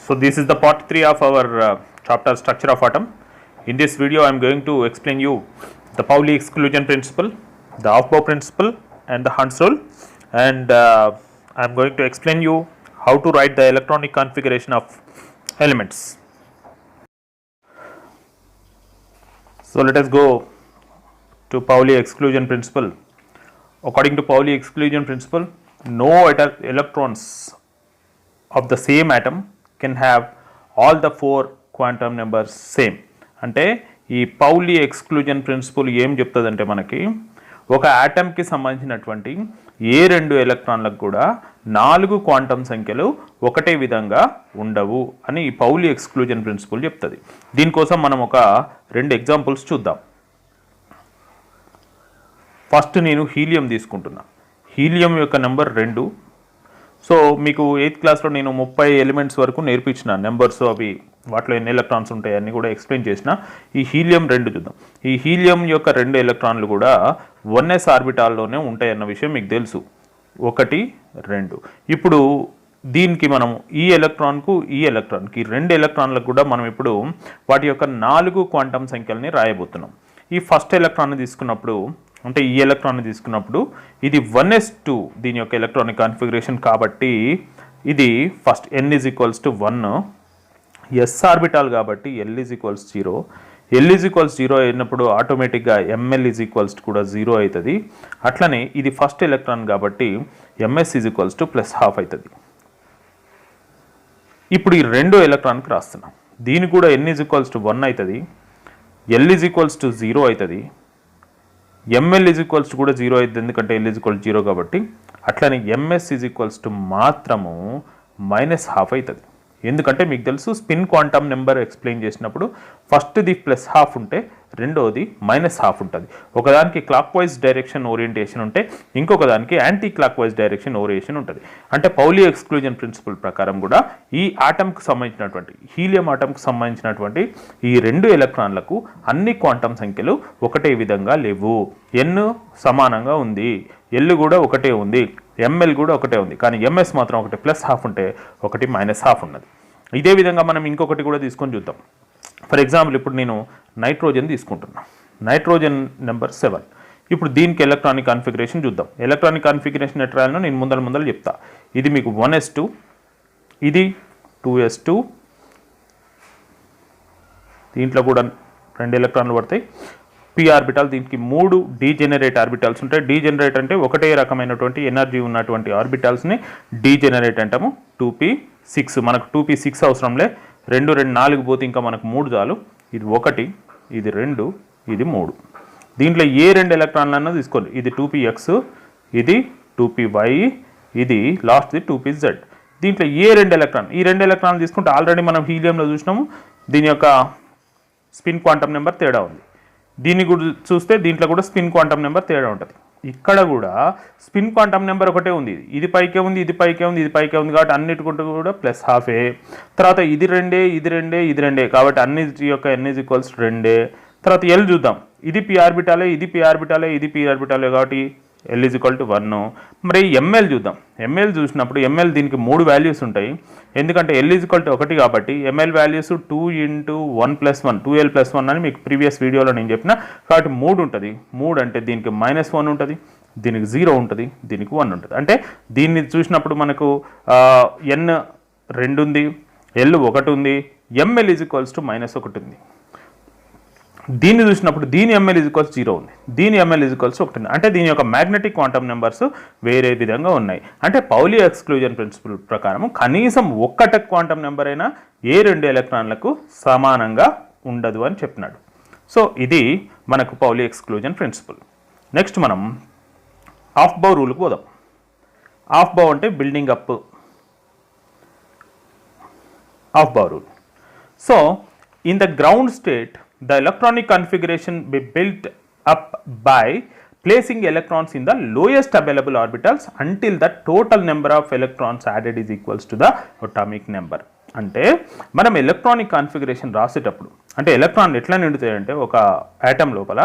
So this is the part 3 of our chapter structure of atom. In this video I am going to explain you the Pauli exclusion principle, the Aufbau principle and the Hund's rule, and I am going to explain you how to write the electronic configuration of elements. So let us go to Pauli exclusion principle. According to Pauli exclusion principle, no electrons of the same atom can have all the 4 quantum numbers same. అంటే ఈ పౌలి exclusion principal ఏం చెప్తుందంటే మనకి ఒక ఆటమ్కి సంబంధించినటువంటి ఏ 2 ఎలక్ట్రాన్లకు కూడా 4 quantum సంఖ్యలు ఒకటే విధంగా ఉండవు అని ఈ పౌలి ఎక్స్క్లూజన్ ప్రిన్సిపల్ చెప్తుంది. దీనికోసం మనం ఒక 2 ఎగ్జాంపుల్స్ చూద్దాం. ఫస్ట్ నేను హీలియం తీసుకుంటున్నా. హీలియం యొక్క నెంబర్ 2. సో మీకు 8th క్లాస్లో నేను 30 ఎలిమెంట్స్ వరకు నేర్పించిన నెంబర్స్, అవి వాటిలో ఎన్ని ఎలక్ట్రాన్స్ ఉంటాయి అన్నీ కూడా ఎక్స్ప్లెయిన్ చేసిన. ఈ హీలియం 2 చూద్దాం. ఈ హీలియం యొక్క 2 ఎలక్ట్రాన్లు కూడా 1s ఆర్బిటాల్లోనే ఉంటాయన్న విషయం మీకు తెలుసు. 1, 2. ఇప్పుడు దీనికి మనం ఈ ఎలక్ట్రాన్కి 2 ఎలక్ట్రాన్లకు కూడా మనం ఇప్పుడు వాటి యొక్క 4 క్వాంటం సంఖ్యలని రాయబోతున్నాం. ఈ ఫస్ట్ ఎలక్ట్రాన్ని తీసుకున్నప్పుడు, అంటే ఈ ఎలక్ట్రాన్ని తీసుకున్నప్పుడు ఇది 1s2 దీని యొక్క ఎలక్ట్రానిక్ కాన్ఫిగరేషన్ కాబట్టి ఇది ఫస్ట్ n = 1, s ఆర్బిటాల్ కాబట్టి l = 0. l = 0 అయినప్పుడు ఆటోమేటిక్గా ml = కూడా 0 అవుతుంది. అట్లనే ఇది ఫస్ట్ ఎలక్ట్రాన్ కాబట్టి ms = +12 అవుతుంది. ఇప్పుడు ఈ 2 ఎలక్ట్రాన్కి రాస్తున్నాం. దీని కూడా n = 1 అవుతుంది, l = 0 అవుతుంది, ml కూడా 0 అవుతుంది ఎందుకంటే l = 0 కాబట్టి. అట్లనే ms మాత్రము -12 అవుతుంది. ఎందుకంటే మీకు తెలుసు స్పిన్ క్వాంటమ్ నెంబర్ ఎక్స్ప్లెయిన్ చేసినప్పుడు ఫస్ట్ది +12 ఉంటే రెండోది -12 ఉంటుంది. ఒకదానికి క్లాక్ వైజ్ డైరెక్షన్ ఓరియంటేషన్ ఉంటే ఇంకొక దానికి anti clock wise direction orientation ఉంటుంది. అంటే పౌలి ఎక్స్క్లూజన్ ప్రిన్సిపల్ ప్రకారం కూడా ఈ ఆటంకి సంబంధించినటువంటి హీలియం ఆటంకి సంబంధించినటువంటి ఈ 2 ఎలక్ట్రాన్లకు అన్ని క్వాంటం సంఖ్యలు ఒకటే విధంగా లేవు. n సమానంగా ఉంది, l కూడా ఒకటే ఉంది, ml కూడా ఒకటే ఉంది, కానీ ms మాత్రం ఒకటి +12 ఉంటే ఒకటి -12 ఉన్నది. ఇదే విధంగా మనం ఇంకొకటి కూడా తీసుకొని చూద్దాం. ఫర్ ఎగ్జాంపుల్ ఇప్పుడు నేను నైట్రోజన్ తీసుకుంటున్నా. Nitrogen number 7. ఇప్పుడు దీనికి ఎలక్ట్రానిక్ కాన్ఫిగరేషన్ చూద్దాం. ఎలక్ట్రానిక్ కాన్ఫిగరేషన్ ఎట్లా రాయాలో నేను ముందర చెప్తా. ఇది మీకు 1s2, ఇది 2s2, దీంట్లో కూడా 2 ఎలక్ట్రాన్లు పడతాయి. p ఆర్బిటాల్, దీనికి 3 డీజెనరేట్ ఆర్బిటాల్స్ ఉంటాయి. డీజెనరేట్ అంటే ఒకటే రకమైనటువంటి ఎనర్జీ ఉన్నటువంటి ఆర్బిటాల్స్ని డీజెనరేట్ అంటాము. 2p6, మనకు 2p6 అవసరంలే, 2 4 పోతే ఇంకా మనకు 3 చాలు. ఇది 1, ఇది 2, ఇది 3. దీంట్లో ఏ 2 ఎలక్ట్రాన్లన్నా తీసుకోండి. ఇది 2px, ఇది 2py, ఇది లాస్ట్ది 2pz. దీంట్లో ఏ 2 ఎలక్ట్రాన్, ఈ 2 ఎలక్ట్రాన్లు తీసుకుంటే ఆల్రెడీ మనం హీలియంలో చూసినాము దీని యొక్క స్పిన్ క్వాంటమ్ నెంబర్ తేడా ఉంది. దీన్ని కూడా చూస్తే దీంట్లో కూడా స్పిన్ క్వాంటమ్ నెంబర్ తేడా ఉంటుంది. ఇక్కడ కూడా స్పిన్ క్వాంటమ్ నెంబర్ ఒకటే ఉంది. ఇది పైకే ఉంది, ఇది పైకే ఉంది, ఇది పైకే ఉంది కాబట్టి అన్నిటికుంటూ కూడా +12. తర్వాత ఇది 2, ఇది 2, ఇది 2 కాబట్టి అన్నిటి యొక్క n = 2. తర్వాత l చూద్దాం. ఇది p ఆర్బిటాలే, ఇది p ఆర్బిటాలే, ఇది p ఆర్బిటాలే కాబట్టి l = 1. మరి ml చూద్దాం. ml చూసినప్పుడు ml దీనికి 3 వాల్యూస్ ఉంటాయి. ఎందుకంటే l = 1 కాబట్టి ml వాల్యూస్ 2 × 1 + 1 2l+1 అని మీకు ప్రీవియస్ వీడియోలో నేను చెప్పిన. కాబట్టి 3 ఉంటుంది. 3 అంటే దీనికి -1 ఉంటుంది, దీనికి 0 ఉంటుంది, దీనికి 1 ఉంటుంది. అంటే దీన్ని చూసినప్పుడు మనకు n 2 ఉంది, l 1 ఉంది, ml = -1 ఉంది. దీన్ని చూసినప్పుడు దీని ml = 0 ఉంది, దీని ml = 1 ఉంది. అంటే దీని యొక్క మ్యాగ్నెటిక్ క్వాంటమ్ నెంబర్స్ వేరే విధంగా ఉన్నాయి. అంటే పౌలి ఎక్స్క్లూజన్ ప్రిన్సిపల్ ప్రకారం కనీసం ఒక్కట క్వాంటమ్ నెంబర్ అయినా ఏ 2 ఎలక్ట్రాన్లకు సమానంగా ఉండదు అని చెప్పినాడు. సో ఇది మనకు పౌలి ఎక్స్క్లూజన్ ప్రిన్సిపల్. నెక్స్ట్ మనం ఆఫ్బౌ రూల్కి పోదాం. ఆఫ్బౌ అంటే building up, ఆఫ్బౌ rule. So in the ground state the electronic configuration be built up by placing electrons in the lowest available orbitals until the total number of electrons added is equals to the atomic number. అంటే మనం electronic configuration రాసేటప్పుడు అంటే ఎలక్ట్రాన్లు ఎట్లా నిండుతాయంటే ఒక atom లోపల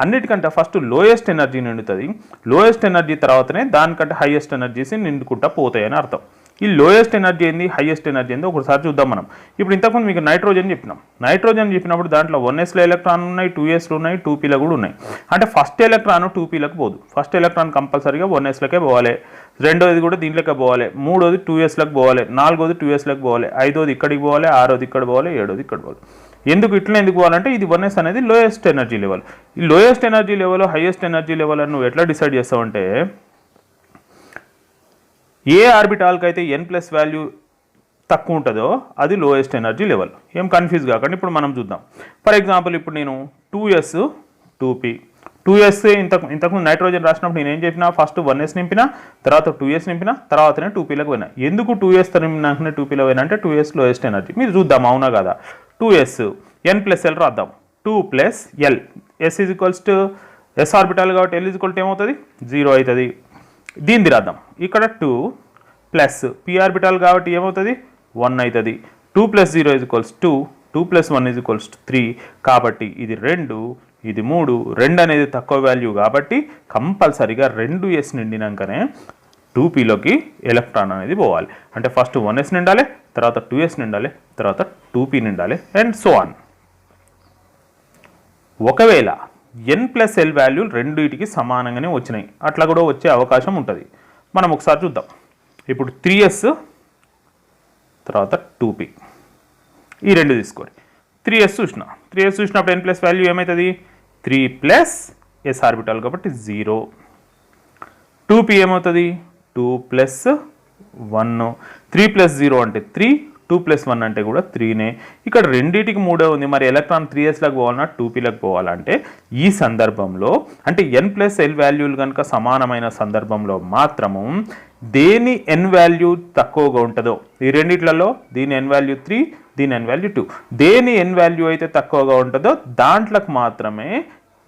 అన్నిటికంటే first lowest energy నిండుతుంది. లోయెస్ట్ ఎనర్జీ తర్వాతనే దానికంటే హైయెస్ట్ ఎనర్జీస్ నిండుకుంటా పోతాయని అర్థం. ఈ లోయెస్ట్ ఎనర్జీ ఏంది, హైయెస్ట్ ఎనర్జీ ఏంది ఒకసారి చూద్దాం మనం. ఇప్పుడు ఇంతకుముందు మీకు నైట్రోజన్ చెప్పినాం. నైట్రోజన్ చెప్పినప్పుడు దాంట్లో 1sలో ఎలక్ట్రాన్ ఉన్నాయి, 2sలో ఉన్నాయి, 2pలో కూడా ఉన్నాయి. అంటే ఫస్ట్ ఎలక్ట్రాన్ 2pలకు పోదు. ఫస్ట్ ఎలక్ట్రాన్ కంపల్సరీగా 1sలకే పోవాలి, రెండోది కూడా దీంట్లోకే పోవాలి, మూడోది 2sలకు పోవాలి, నాలుగోది 2sలకు పోవాలి, ఐదోది ఇక్కడికి పోవాలి, ఆరోది ఇక్కడ పోవాలి, ఏడోది ఇక్కడ పోవాలి. ఎందుకు ఇట్లా ఎందుకు పోవాలంటే ఇది 1s అనేది లోయెస్ట్ ఎనర్జీ లెవెల్. ఈ lowest energy level highest energy level అని నువ్వు ఎట్లా డిసైడ్ చేస్తావంటే ఏ ఆర్బిటాల్కి అయితే n+ వాల్యూ తక్కువ ఉంటుందో అది లోయెస్ట్ ఎనర్జీ లెవెల్. ఏం కన్ఫ్యూజ్ కాకండి, ఇప్పుడు మనం చూద్దాం. ఫర్ ఎగ్జాంపుల్ ఇప్పుడు నేను 2s 2p 2s ఇంతకుముందు నైట్రోజన్ రాసినప్పుడు నేను ఏం చెప్పినా ఫస్ట్ 1s నింపినా, తర్వాత 2s నింపినా, తర్వాతనే 2pలకు పోయినా. ఎందుకు 2s నింపినాకనే 2pలో పోయినా అంటే 2s లోయెస్ట్ ఎనర్జీ. మీరు చూద్దాం అవునా కదా. 2s n+l రాద్దాం. 2+l s s ఆర్బిటాల్ కాబట్టి l ఏమవుతుంది 0 అవుతుంది. దీన్ని రాద్దాం. ఇక్కడ 2 ప్లస్ p ఆర్బిటాల్ కాబట్టి ఏమవుతుంది 1 అవుతుంది. 2 + 0 = 2, 2 + 1 = 3. కాబట్టి ఇది 2, ఇది 3. 2 అనేది తక్కువ వాల్యూ కాబట్టి కంపల్సరీగా 2s నిండినాకనే 2pలోకి ఎలక్ట్రాన్ అనేది పోవాలి. అంటే ఫస్ట్ 1s నిండాలి, తర్వాత 2s నిండాలి, తర్వాత 2p నిండాలి అండ్ సో ఆన్. ఒకవేళ n+l వాల్యూలు రెండింటికి సమానంగానే వచ్చినాయి, అట్లా కూడా వచ్చే అవకాశం ఉంటుంది. మనం ఒకసారి చూద్దాం. ఇప్పుడు 3s తర్వాత 2p ఈ రెండు తీసుకోండి. 3s చూసినప్పుడు n+ వాల్యూ ఏమవుతుంది 3+ s ఆర్బిటాల్ కాబట్టి 0. 2p ఏమవుతుంది 2 + 1. 3 + 0 అంటే 3, 2 + 1 అంటే కూడా 3నే. ఇక్కడ రెండింటికి 3 ఉంది. మరి ఎలక్ట్రాన్ 3sలకు పోవాలన్నా 2pలకు పోవాలంటే ఈ సందర్భంలో అంటే n+l వాల్యూలు కనుక సమానమైన సందర్భంలో మాత్రము దేని n వాల్యూ తక్కువగా ఉంటుందో ఈ రెండిట్లలో దీని n వాల్యూ 3, దీని n వాల్యూ 2, దేని n వాల్యూ అయితే తక్కువగా ఉంటుందో దాంట్లకు మాత్రమే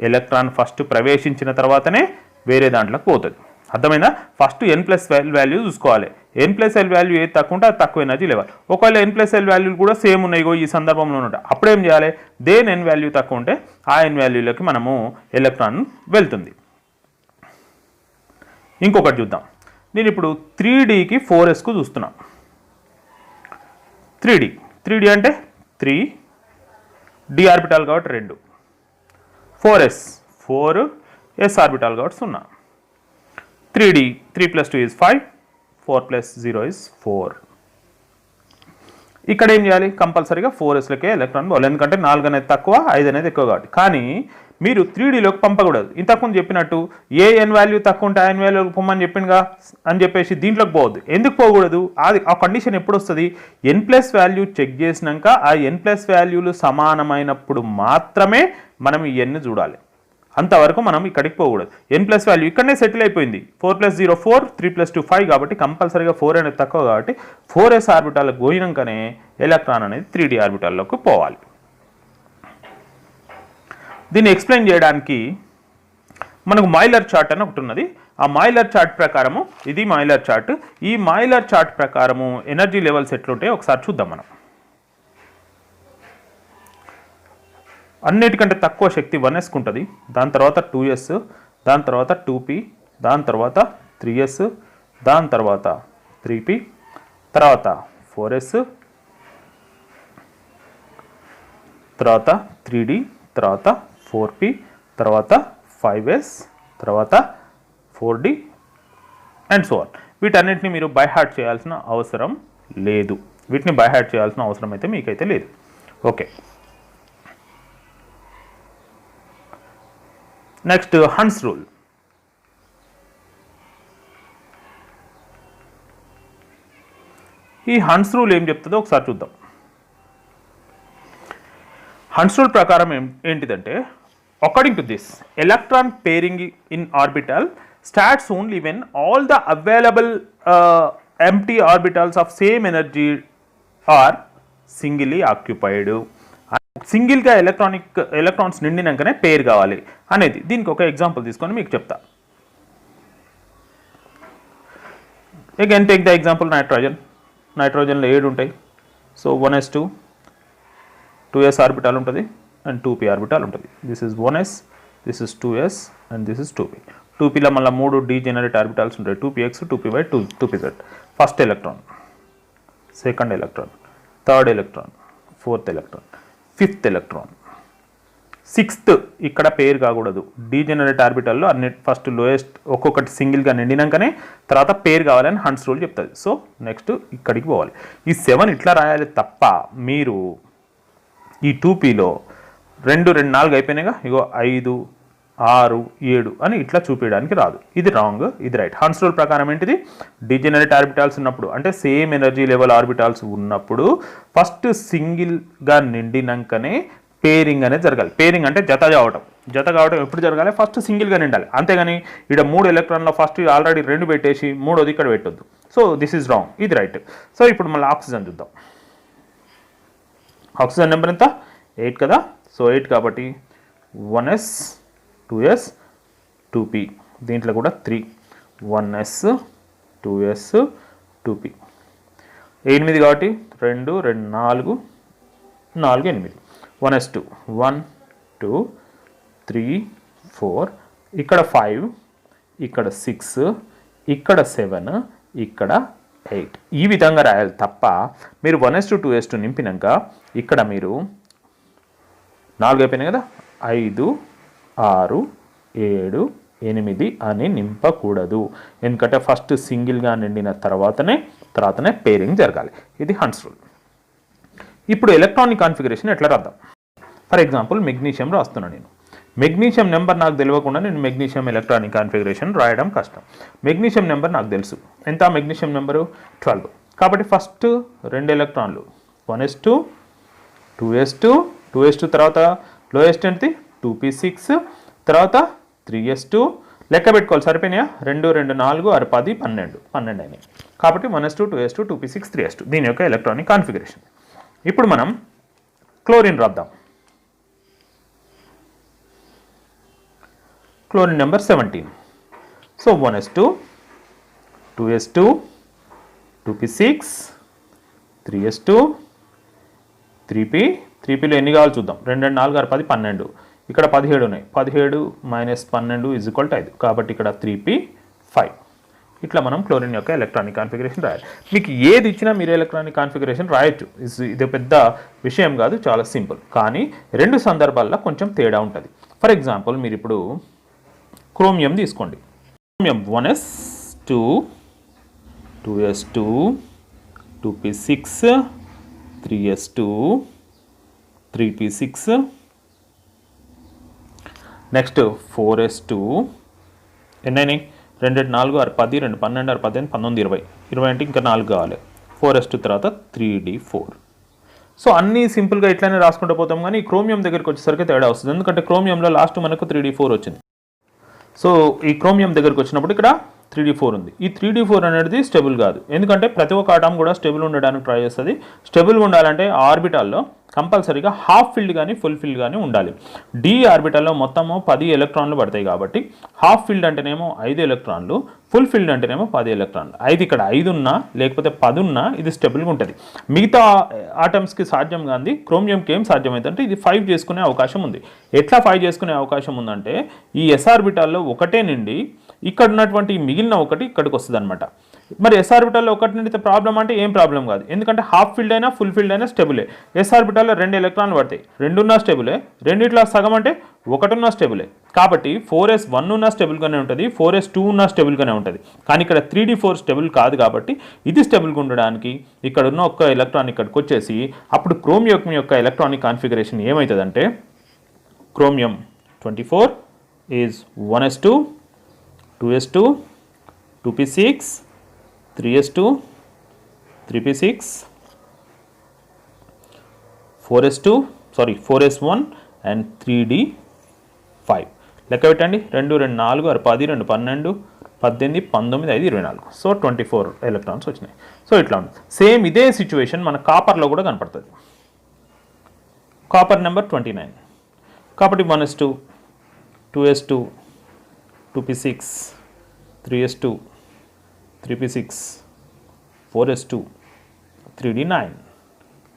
ఎలక్ట్రాన్ ఫస్ట్ ప్రవేశించిన తర్వాతనే వేరే దాంట్లోకి పోతుంది. అర్థమైందా? ఫస్ట్ n+l వాల్యూ చూసుకోవాలి. n+l వాల్యూ ఏది తక్కువ ఉంటే అది తక్కువ ఎనర్జీ లెవెల్. ఒకవేళ n+l వాల్యూలు కూడా సేమ్ ఉన్నాయి ఈ సందర్భంలో ఉంటాయి, అప్పుడేం చేయాలి దేని n వాల్యూ తక్కువ ఉంటే ఆ n వాల్యూలోకి మనము ఎలక్ట్రాన్ వెళ్తుంది. ఇంకొకటి చూద్దాం. నేను ఇప్పుడు 3dకి 4sకు చూస్తున్నా. 3d అంటే 3 d ఆర్బిటాల్ కాబట్టి 2, 4s 4 s ఆర్బిటాల్ కాబట్టి 0. 3d 3 + 2 is 5, 4 + 0 is 4. ఇక్కడ ఏం చేయాలి కంపల్సరీగా 4sలకే ఎలక్ట్రాన్ పోవాలి, ఎందుకంటే 4 అనేది తక్కువ 5 అనేది ఎక్కువ కాబట్టి. కానీ మీరు 3dలోకి పంపకూడదు. ఇంతకుముందు చెప్పినట్టు ఏ n వాల్యూ తక్కువ ఉంటే ఆ n వాల్యూకి పొమ్మని చెప్పిందిగా అని చెప్పేసి దీంట్లోకి పోవద్దు. ఎందుకు పోకూడదు? అది ఆ కండిషన్ ఎప్పుడు వస్తుంది n+ వాల్యూ చెక్ చేసినాక ఆ n+ వాల్యూలు సమానమైనప్పుడు మాత్రమే మనం ఈ n చూడాలి. అంతవరకు మనం ఇక్కడికి పోకూడదు. n+ వాల్యూ ఇక్కడనే సెటిల్ అయిపోయింది. 4 + 0 4, 3 + 2 5 కాబట్టి కంపల్సరీగా 4 అనేది తక్కువ కాబట్టి 4s ఆర్బిటాల్కి పోయినాకనే ఎలక్ట్రాన్ అనేది 3d ఆర్బిటాల్లోకి పోవాలి. దీన్ని ఎక్స్ప్లెయిన్ చేయడానికి మనకు మాయిలర్ చార్ట్ అని ఒకటి ఉన్నది. ఆ మాయిలర్ చార్ట్ ప్రకారము ఇది మాయిలర్ చార్ట్. ఈ మాయిలర్ చార్ట్ ప్రకారము ఎనర్జీ లెవెల్స్ ఎట్లుంటాయో ఒకసారి చూద్దాం మనం. అన్నిటికంటే తక్కువ శక్తి 1sకు ఉంటుంది, దాని తర్వాత 2s, దాని తర్వాత 2p, దాని తర్వాత 3s, దాని తర్వాత 3p, తర్వాత 4s, తర్వాత 3d, తర్వాత 4p, తర్వాత 5s, తర్వాత 4d అండ్ సో ఆన్. వీటన్నిటిని మీరు బై హార్ట్ చేయాల్సిన అవసరం లేదు. వీటిని బై హార్ట్ చేయాల్సిన అవసరం అయితే మీకైతే లేదు. Okay, next Hund's rule. ఈ హన్స్ రూల్ ఏం చెప్తుందో ఒకసారి చూద్దాం. హన్స్ రూల్ ప్రకారం ఏంటిదంటే according to this electron pairing in orbital starts only when all the available empty orbitals of same energy are singly occupied. సింగిల్గా ఎలక్ట్రాన్స్ నిండినాకనే పేర్ కావాలి అనేది. దీనికి ఒక ఎగ్జాంపుల్ తీసుకొని మీకు చెప్తా. అగైన్ టేక్ ద ఎగ్జాంపుల్ నైట్రోజన్లో 7 ఉంటాయి. సో 1s2, 2s ఆర్బిటాల్ ఉంటుంది అండ్ 2p ఆర్బిటాల్ ఉంటుంది. This is 1s, this is 2s and this is 2p. 2pలో మళ్ళీ 3 డీజెనరేట్ ఆర్బిటాల్స్ ఉంటాయి, 2px, 2py, 2pz. First electron second electron, third electron, fourth electron, fifth electron, sixth ఇక్కడ పేరు కాకూడదు. Degenerate ఆర్బిటల్లో అన్ని first lowest ఒక్కొక్కటి సింగిల్గా నిండినాకనే తర్వాత పేరు కావాలని హంట్స్ రూల్ చెప్తుంది. సో నెక్స్ట్ ఇక్కడికి పోవాలి. ఈ 7 ఇట్లా రాయాలి తప్ప మీరు ఈ 2Pలో 2 2 4 అయిపోయినాయిగా, ఇగో 5 6 7 అని ఇట్లా చూపించడానికి రాదు. ఇది రాంగ్, ఇది రైట్. హన్స్ రూల్ ప్రకారం ఏంటిది, డిజెనరేట్ ఆర్బిటాల్స్ ఉన్నప్పుడు అంటే సేమ్ ఎనర్జీ లెవెల్ ఆర్బిటాల్స్ ఉన్నప్పుడు ఫస్ట్ సింగిల్గా నిండినాకనే పేరింగ్ అనేది జరగాలి. పేరింగ్ అంటే జత కావటం ఎప్పుడు జరగాలి, ఫస్ట్ సింగిల్గా నిండాలి. అంతేగాని ఇక్కడ 3 ఎలక్ట్రాన్లో ఫస్ట్ ఆల్రెడీ 2 పెట్టేసి 3వది ఇక్కడ పెట్టొద్దు. సో దిస్ ఈజ్ రాంగ్, ఇది రైట్. సో ఇప్పుడు మళ్ళీ ఆక్సిజన్ చూద్దాం. ఆక్సిజన్ నెంబర్ ఎంత, 8 కదా. సో 8 కాబట్టి 1s 2s 2p, దీంట్లో కూడా 3 1s 2s 2p. 8 కాబట్టి 2 2 4 4 8 1s2 1 2 3 4, ఇక్కడ 5, ఇక్కడ 6, ఇక్కడ 7, ఇక్కడ 8. ఈ విధంగా రాయాలి తప్ప మీరు 1s2 2s2 నింపినాక ఇక్కడ మీరు 4 అయిపోయినాయి కదా, 5 6 7 8 అని నింపకూడదు. ఎందుకంటే ఫస్ట్ సింగిల్గా నిండిన తర్వాతనే పేరింగ్ జరగాలి. ఇది హంట్స్ రూల్. ఇప్పుడు ఎలక్ట్రానిక్ కాన్ఫిగరేషన్ ఎట్లా రాద్దాం. ఫర్ ఎగ్జాంపుల్ మెగ్నీషియం రాస్తున్నాను నేను. మెగ్నీషియం నెంబర్ నాకు తెలియకుండా నేను మెగ్నీషియం ఎలక్ట్రానిక్ కాన్ఫిగరేషన్ రాయడం కష్టం. మెగ్నీషియం నెంబర్ నాకు తెలుసు. ఎంత మెగ్నీషియం నెంబరు 12. కాబట్టి ఫస్ట్ 2 ఎలక్ట్రాన్లు 1s2 2s2 తర్వాత లోయెస్ట్ ఏంటి 2p6, తర్వాత 3s2 లెక్క పెట్టుకోవాలి. సరిపోయినాయా, 2 2 4 6 10 12 అయినాయి. కాబట్టి 1s2 2s2 2p6 3s2 దీని యొక్క ఎలక్ట్రానిక్ కాన్ఫిగరేషన్. ఇప్పుడు మనం క్లోరిన్ రాద్దాం. Chlorine number 17. So 1s2 2s2 2p6 3s2 3pలో ఎన్ని కావాలి చూద్దాం. 2 2 4 6 10 12, ఇక్కడ 17 ఉన్నాయి. 17 - 12 = 5. కాబట్టి ఇక్కడ 3p5. ఇట్లా మనం క్లోరిన్ యొక్క ఎలక్ట్రానిక్ కాన్ఫిగరేషన్ రాయాలి. మీకు ఏది ఇచ్చినా మీరు ఎలక్ట్రానిక్ కాన్ఫిగరేషన్ రాయొచ్చు. ఇది పెద్ద విషయం కాదు, చాలా సింపుల్. కానీ 2 సందర్భాల్లో కొంచెం తేడా ఉంటుంది. ఫర్ ఎగ్జాంపుల్ మీరు ఇప్పుడు క్రోమియం తీసుకోండి. Chromium 1s2 2s2 2p6 3s2 3p6, next 4s2 ఎన్నైనాయి 2 4 6 10 2 12 6 18 19 20 20 అంటే ఇంకా 4 కావాలి. 4s2 తర్వాత 3d4. సో అన్నీ సింపుల్గా ఇట్లానే రాసుకుంటూ పోతాం. కానీ క్రోమియం దగ్గరికి వచ్చేసరికి తేడా వస్తుంది. ఎందుకంటే క్రోమియంలో లాస్ట్ మనకు 3d4 వచ్చింది. సో ఈ క్రోమియం దగ్గరికి వచ్చినప్పుడు ఇక్కడ 3d4 ఉంది. ఈ 3d4 అనేది స్టేబుల్ కాదు. ఎందుకంటే ప్రతి ఒక్క ఆటం కూడా స్టేబుల్ ఉండడానికి ట్రై చేస్తుంది. స్టేబుల్గా ఉండాలంటే ఆర్బిటాల్లో కంపల్సరీగా హాఫ్ ఫిల్డ్ కానీ ఫుల్ ఫిల్డ్ కానీ ఉండాలి. డి ఆర్బిటాల్లో మొత్తము 10 ఎలక్ట్రాన్లు పడతాయి. కాబట్టి హాఫ్ ఫిల్డ్ అంటేనేమో 5 ఎలక్ట్రాన్లు, ఫుల్ ఫిల్డ్ అంటేనేమో 10 ఎలక్ట్రాన్లు. 5 ఇక్కడ 5 ఉన్నా లేకపోతే 10 ఉన్నా ఇది స్టేబుల్గా ఉంటుంది. మిగతా ఆటమ్స్కి సాధ్యం కాదు. క్రోమియంకి ఏం సాధ్యమైందంటే ఇది 5 చేసుకునే అవకాశం ఉంది. ఎట్లా 5 చేసుకునే అవకాశం ఉందంటే ఈ ఎస్ ఆర్బిటాల్లో ఒకటే నిండి ఇక్కడ ఉన్నటువంటి మిగిలిన ఒకటి ఇక్కడికి వస్తుంది అనమాట. మరి ఎస్ ఆర్బిటాల్లో ఒకటి నిండితే ప్రాబ్లం అంటే ఏం ప్రాబ్లం కాదు. ఎందుకంటే హాఫ్ ఫిల్డ్ అయినా ఫుల్ ఫిల్డ్ అయినా స్టేబులే. ఎస్ ఆర్బిటాల్లో 2 ఎలక్ట్రాన్లు పడతాయి. 2 ఉన్నా స్టేబులే, రెండిట్లో సగం అంటే 1 ఉన్నా స్టేబులే. కాబట్టి 4s1 ఉన్నా స్టేబుల్గానే ఉంటుంది, 4s2 ఉన్నా స్టేబుల్గానే ఉంటుంది. కానీ ఇక్కడ 3d4 స్టేబుల్ కాదు. కాబట్టి ఇది స్టేబుల్గా ఉండడానికి ఇక్కడ ఉన్న ఒక్క ఎలక్ట్రాన్ ఇక్కడికి వచ్చేసి అప్పుడు క్రోమియం యొక్క ఎలక్ట్రానిక్ కాన్ఫిగరేషన్ ఏమవుతుందంటే chromium 24 is 1s2 2s2 2p6 3s2 3p6 4s1 and 3d5. లెక్క పెట్టండి. 2 2 4 6 10 2 12 18 19 5 24. సో 24 ఎలక్ట్రాన్స్ వచ్చినాయి. సో ఇట్లా ఉంది. సేమ్ ఇదే సిచ్యువేషన్ మన కాపర్లో కూడా కనపడుతుంది. Copper number 29. కాబట్టి 1s2 2s2 2p6 3s2 3p6 4s2 3d9.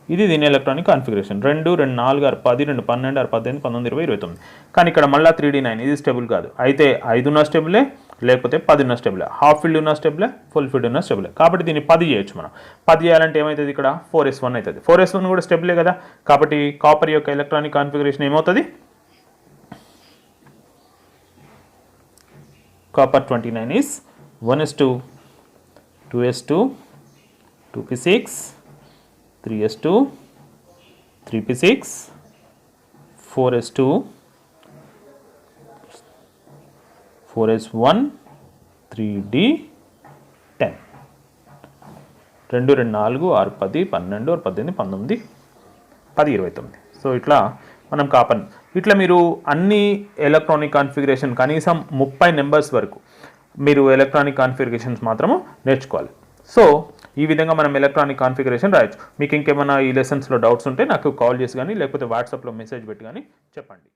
ఇది దీని ఎలక్ట్రానిక్ కాన్ఫిగరేషన్. 2 2 4 6 10 2 12 6 18 19 20 29. కానీ ఇక్కడ మళ్ళీ 3d9 ఇది స్టేబుల్ కాదు. అయితే 5 ఉన్న స్టేబులే, లేకపోతే 10 ఉన్న స్టెబిలే, హాఫ్ ఫీల్డ్ ఉన్న స్టెబిలే, ఫుల్ ఫీల్డ్ ఉన్న స్టెబిలే. కాబట్టి దీన్ని 10 చేయొచ్చు మనం. 10 చేయాలంటే ఏమవుతుంది, ఇక్కడ 4s1 అవుతుంది. 4s1 కూడా స్టెబిలే కదా, కాబట్టి కాపర్ యొక్క ఎలక్ట్రానిక్ కాన్ఫిగరేషన్ ఏమవుతుంది, copper 29 is 1s2, 2s2, 2p6, 3s2, 3p6, 4s2, 4s1, 3d10. 2 2 4 6 10 12 18 19 10 29. So ఇట్లా మనం కాపర్ ఇట్లా మీరు అన్ని ఎలక్ట్రానిక్ కాన్ఫిగరేషన్ కనీసం 30 నెంబర్స్ వరకు మీరు ఎలక్ట్రానిక్ కాన్ఫిగరేషన్స్ మాత్రము నేర్చుకోవాలి. సో ఈ విధంగా మనం ఎలక్ట్రానిక్ కాన్ఫిగరేషన్ రాయొచ్చు. మీకు ఇంకేమైనా ఈ లెసన్స్లో డౌట్స్ ఉంటే నాకు కాల్ చేసి కానీ లేకపోతే వాట్సాప్లో మెసేజ్ పెట్టి కానీ చెప్పండి.